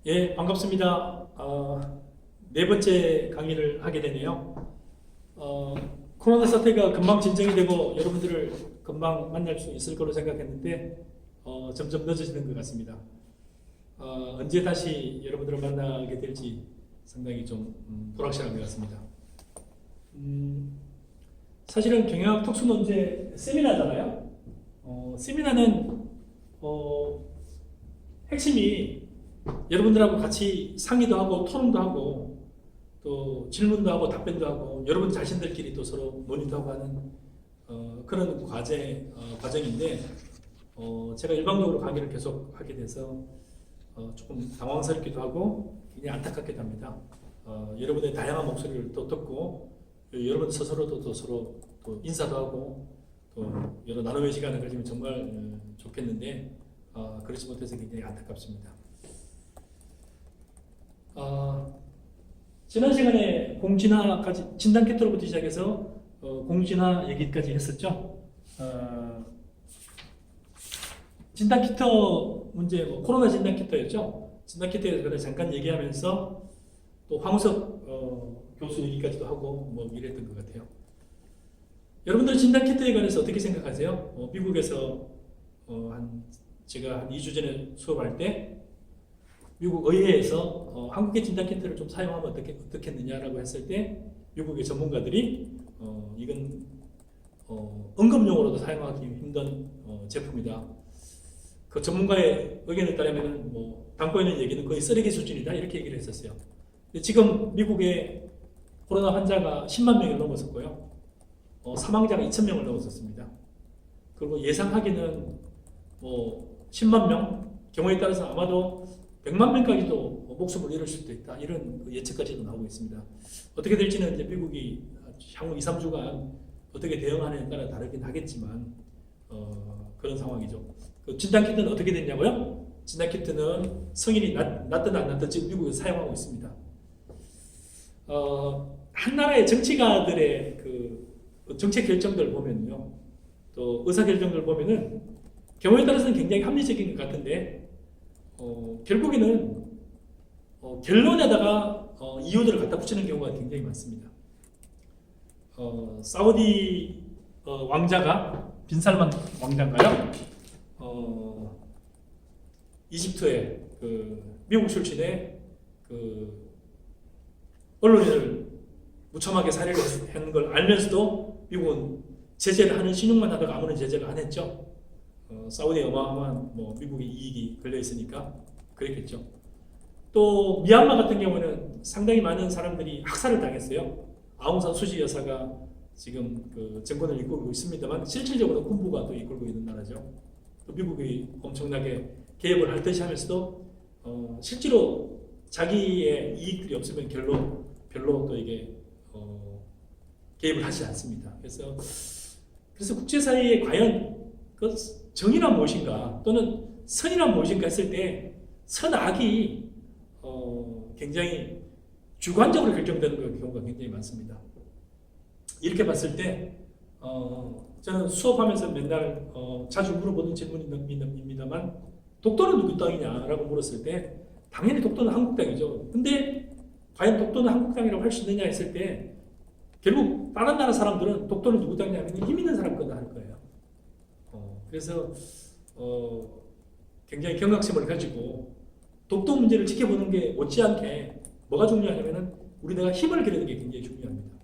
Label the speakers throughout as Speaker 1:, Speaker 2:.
Speaker 1: 예, 반갑습니다. 네 번째 강의를 하게 되네요. 어, 코로나 사태가 금방 진정이 되고 여러분들을 금방 만날 수 있을 거로 생각했는데 점점 늦어지는 것 같습니다. 언제 다시 여러분들을 만나게 될지 상당히 좀 불확실한 것 같습니다. 사실은 경영학 특수논제 세미나잖아요. 세미나는 핵심이 여러분들하고 같이 상의도 하고 토론도 하고 또 질문도 하고 답변도 하고 여러분 자신들끼리 또 서로 논의도 하고 하는 그런 과정인데 제가 일방적으로 강의를 계속 하게 돼서 조금 당황스럽기도 하고 굉장히 안타깝기도 합니다. 여러분의 다양한 목소리를 또 듣고 여러분 스스로도 또 서로 또 인사도 하고 또 여러 나눔의 시간을 가지면 정말 좋겠는데 그렇지 못해서 굉장히 안타깝습니다. 지난 시간에 공진화까지 진단 키트로부터 시작해서 공진화 얘기까지 했었죠. 진단 키트 문제, 코로나 진단 키트였죠. 진단 키트에 대해서 잠깐 얘기하면서 또 황우석 교수 얘기까지도 하고 이랬던 것 같아요. 여러분들 진단 키트에 관해서 어떻게 생각하세요? 미국에서 제가 한 2주 전에 수업할 때 미국 의회에서 한국의 진단 키트를 좀 사용하면 어떻겠느냐라고 했을 때 미국의 전문가들이 이건 응급용으로도 사용하기 힘든 제품이다. 그 전문가의 의견에 따르면 담고 있는 얘기는 거의 쓰레기 수준이다 이렇게 얘기를 했었어요. 근데 지금 미국의 코로나 환자가 10만 명을 넘었었고요. 사망자가 2,000명을 넘었었습니다. 그리고 예상하기는 10만 명 경우에 따라서 아마도 100만 명까지도 목숨을 잃을 수도 있다. 이런 예측까지도 나오고 있습니다. 어떻게 될지는 이제 미국이 향후 2, 3주간 어떻게 대응하느냐에 따라 다르긴 하겠지만 그런 상황이죠. 그 진단키트는 어떻게 됐냐고요? 진단키트는 성인이 낫든 안 낫든 지금 미국에서 사용하고 있습니다. 한 나라의 정치가들의 그 정책 결정들 보면요. 또 의사 결정들 보면은 경우에 따라서는 굉장히 합리적인 것 같은데 결국에는 결론에다가 이유들을 갖다 붙이는 경우가 굉장히 많습니다. 사우디 왕자가 빈살만 왕자인가요? 이집트의 그 미국 출신의 그 언론인을 무참하게 살해를 한 걸 알면서도 미국은 제재를 하는 신용만 하다가 아무런 제재를 안 했죠. 사우디에 어마어마한 미국의 이익이 걸려 있으니까 그랬겠죠. 또 미얀마 같은 경우는 상당히 많은 사람들이 학살을 당했어요. 아웅산 수지 여사가 지금 그 정권을 이끌고 있습니다만 실질적으로 군부가 또 이끌고 있는 나라죠. 또 미국이 엄청나게 개입을 할 듯이 하면서도 실제로 자기의 이익들이 없으면 별로 또 이게 개입을 하지 않습니다. 그래서 국제사회에 과연 그 정의란 무엇인가 또는 선이란 무엇인가 했을 때 선악이 굉장히 주관적으로 결정되는 경우가 굉장히 많습니다. 이렇게 봤을 때 저는 수업하면서 맨날 자주 물어보는 질문입니다만 독도는 누구 땅이냐라고 물었을 때 당연히 독도는 한국 땅이죠. 근데 과연 독도는 한국 땅이라고 할 수 있느냐 했을 때 결국 다른 나라 사람들은 독도는 누구 땅이냐 하면 힘 있는 사람 거다 할 거예요. 그래서 굉장히 경각심을 가지고 독도 문제를 지켜보는 게 못지않게 뭐가 중요하냐면은 우리나라가 힘을 기르는 게 굉장히 중요합니다.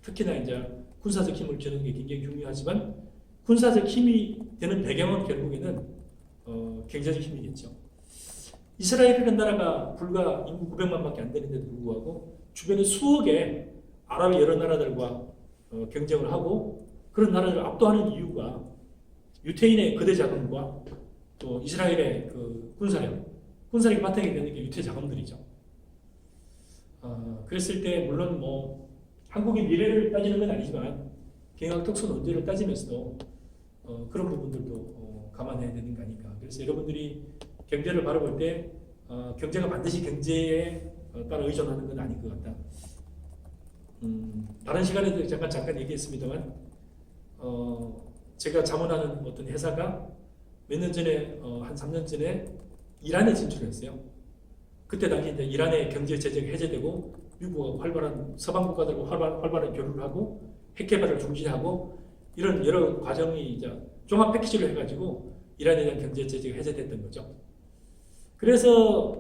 Speaker 1: 특히나 이제 군사적 힘을 기르는 게 굉장히 중요하지만 군사적 힘이 되는 배경은 결국에는 경제적 힘이겠죠. 이스라엘이라는 나라가 불과 인구 900만밖에 안 되는데도 불구하고 주변에 수억의 아랍의 여러 나라들과 경쟁을 하고 그런 나라를 압도하는 이유가 유태인의 거대 자금과 또 이스라엘의 그 군사력이 바탕이 되는 게 유태 자금들이죠. 그랬을 때 물론 한국의 미래를 따지는 건 아니지만 경영학 특수 논제를 따지면서도 그런 부분들도 감안해야 되는 거 아닐까. 그래서 여러분들이 경제를 바라볼 때 경제가 반드시 경제에 따라 의존하는 건 아닌 것 같다. 다른 시간에도 잠깐 얘기했습니다만 제가 자문하는 어떤 회사가 몇 년 전에 한 3년 전에 이란에 진출했어요. 그때 당시 이제 이란의 경제 제재가 해제되고 미국과 활발한 서방 국가들과 활발한 교류를 하고 핵 개발을 중지하고 이런 여러 과정이 이제 종합 패키지로 해가지고 이란에 대한 경제 제재가 해제됐던 거죠. 그래서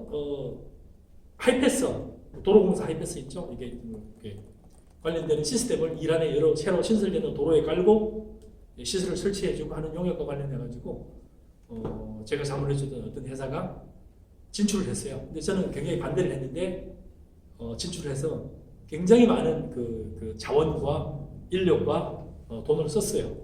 Speaker 1: 하이패스 도로공사 하이패스 있죠. 이게 관련되는 시스템을 이란의 여러 새로 신설되는 도로에 깔고 시설을 설치해주고 하는 용역과 관련해가지고 제가 자문해주던 어떤 회사가 진출을 했어요. 근데 저는 굉장히 반대를 했는데 진출을 해서 굉장히 많은 그 자원과 인력과 돈을 썼어요.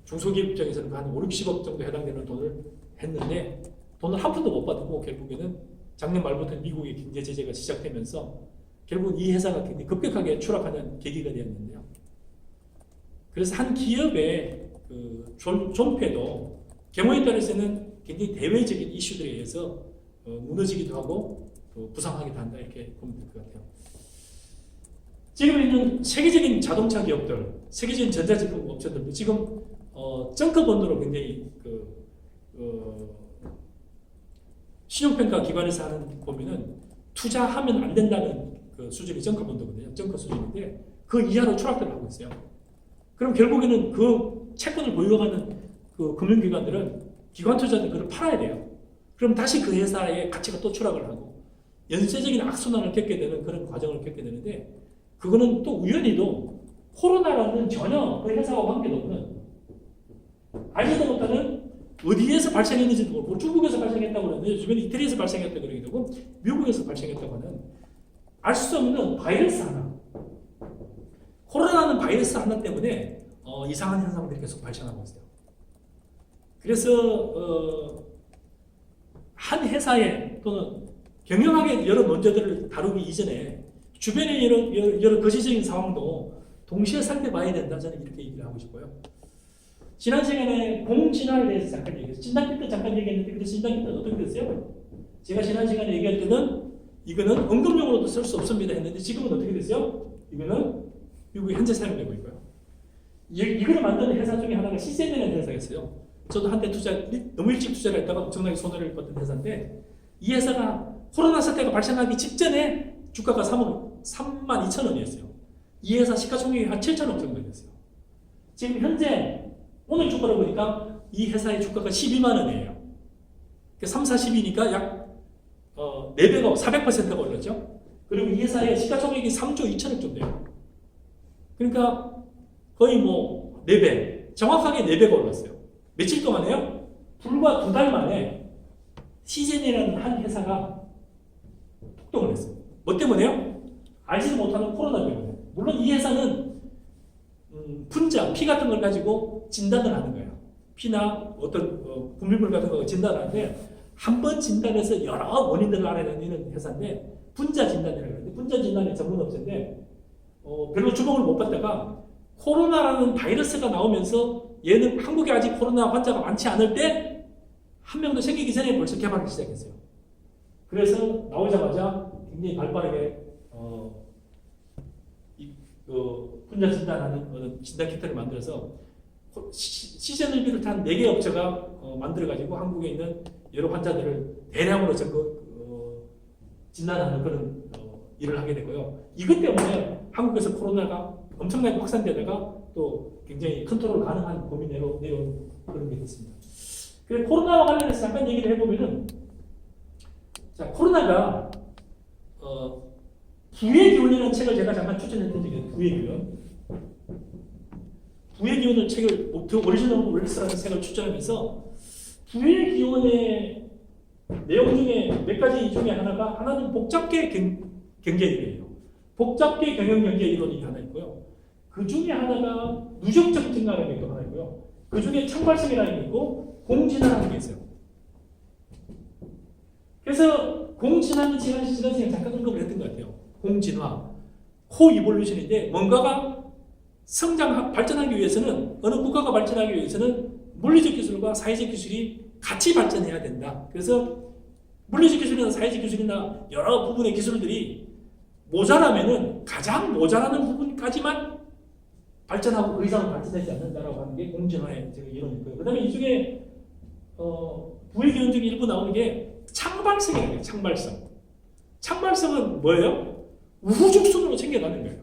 Speaker 1: 중소기업 입장에서는 한 5, 60억 정도 해당되는 돈을 했는데 돈을 한 푼도 못 받고 결국에는 작년 말부터 미국의 경제 제재가 시작되면서 결국은 이 회사가 굉장히 급격하게 추락하는 계기가 되었는데요. 그래서 한 기업의 그 존폐도 경우에 따라서는 굉장히 대외적인 이슈들에 의해서 무너지기도 하고 또 부상하기도 한다 이렇게 보면 될 것 같아요. 지금 있는 세계적인 자동차 기업들, 세계적인 전자제품 업체들도 지금 정커본드로 굉장히 신용평가 기관에서 하는 보면은 투자하면 안 된다는 그 수준이 정커본드거든요. 정커 수준인데 그 이하로 추락들을 하고 있어요. 그럼 결국에는 그 채권을 보유하는 그 금융기관들은 기관 투자자들 그걸 팔아야 돼요. 그럼 다시 그 회사의 가치가 또 추락을 하고 연쇄적인 악순환을 겪게 되는 그런 과정을 겪게 되는데 그거는 또 우연히도 코로나라는 전혀 그 회사와 관계도 없는 알지도 못하는 어디에서 발생했는지도 모르고 중국에서 발생했다고 그러는데 주변에 이태리에서 발생했다고 그러기도 하고 미국에서 발생했다고 하는 알 수 없는 바이러스 하나 코로나는 바이러스 하나 때문에 이상한 현상들이 계속 발생하고 있어요. 그래서 한 회사에 또는 경영학의 여러 문제들을 다루기 이전에 주변의 여러 거시적인 상황도 동시에 살펴봐야 된다. 저는 이렇게 얘기를 하고 싶어요. 지난 시간에 공진화에 대해서 잠깐 얘기했어요. 진단키 때 잠깐 얘기했는데 그때 진단키 때는 어떻게 됐어요? 제가 지난 시간에 얘기할 때는 이거는 응급용으로도 쓸 수 없습니다 했는데 지금은 어떻게 됐어요? 이거는 미국에 현재 사용되고 있고요. 이거를 만드는 회사 중에 하나가 시젠이라는 회사였어요. 저도 한때 너무 일찍 투자를 했다가 엄청나게 손해를 봤던 회사인데 이 회사가 코로나 사태가 발생하기 직전에 주가가 3만 2천 원이었어요. 이 회사 시가총액이 한 7천억 정도 됐어요. 지금 현재 오늘 주가를 보니까 이 회사의 주가가 12만 원이에요. 3, 40이니까 약 4배가 400%가 올랐죠. 그리고 이 회사의 시가총액이 3조 2천억 정도예요. 그러니까 거의 뭐 4배, 정확하게 4배가 올랐어요. 며칠 동안에요? 불과 2달 만에 시젠이라는 한 회사가 폭등을 했어요. 뭐 때문에요? 알지도 못하는 코로나 때문에. 물론 이 회사는 분자, 피 같은 걸 가지고 진단을 하는 거예요. 피나 어떤 분비물 같은 거 진단을 하는데 한 번 진단해서 여러 원인들을 알아내는 회사인데 분자 진단이라고 하는데 분자 진단의 전문 업체인데 별로 주목을 못 받다가 코로나라는 바이러스가 나오면서 얘는 한국에 아직 코로나 환자가 많지 않을 때 한 명도 생기기 전에 벌써 개발하기 시작했어요. 그래서 나오자마자 굉장히 발빠르게 분자 진단하는 진단 키트를 만들어서 시즌을 비롯한 4개 업체가 만들어가지고 한국에 있는 여러 환자들을 대량으로 진단하는 그런 일을 하게 되고요. 이것 때문에 한국에서 코로나가 엄청나게 확산되다가 또 굉장히 컨트롤 가능한 범위 내로 내려온 그런 게 됐습니다. 그래서 코로나와 관련해서 잠깐 얘기를 해보면은 자, 코로나가 부의 기운이라는 책을 제가 잠깐 추천했던 적이 있어요. 부의 기운. 부의 기운을 책을 오리지널 웰스라는 책을 추천하면서 부의 기운의 내용 중에 몇 가지 중에 하나는 복잡계 경제이론이에요. 복잡계 경영 경제 이론이 하나 있고요. 그 중에 하나가 누적적 증가라는 게 하나 있고요. 그 중에 창발성이라는 게 있고 공진화라는 게 있어요. 그래서 공진화는 지난 시간에 잠깐 언급을 했던 것 같아요. 공진화, 코이볼루션인데 뭔가가 발전하기 위해서는 어느 국가가 발전하기 위해서는 물리적 기술과 사회적 기술이 같이 발전해야 된다. 그래서 물리적 기술이나 사회적 기술이나 여러 부분의 기술들이 모자라면은 가장 모자라는 부분까지만 발전하고 그 이상은 발전되지 않는다라고 하는 게 공진화의 이론이고요. 그 다음에 이 중에 부의 기원 중에 일부 나오는 게 창발성이에요. 창발성. 창발성은 뭐예요? 우후죽순으로 생겨나는 거예요.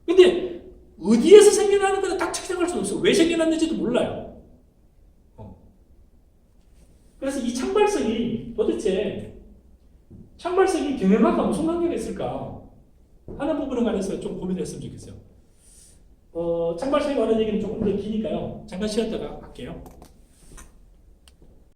Speaker 1: 근데 어디에서 생겨나는 건딱 측정할 수는 없어요. 왜 생겨났는지도 몰라요. 그래서 이 창발성이 도대체 창발성이 경영학과 무슨 관계가 있을까 하는 부분에 관해서 좀 고민했으면 좋겠어요. 창발성에 관한 얘기는 조금 더 기니까요. 잠깐 쉬었다가 할게요.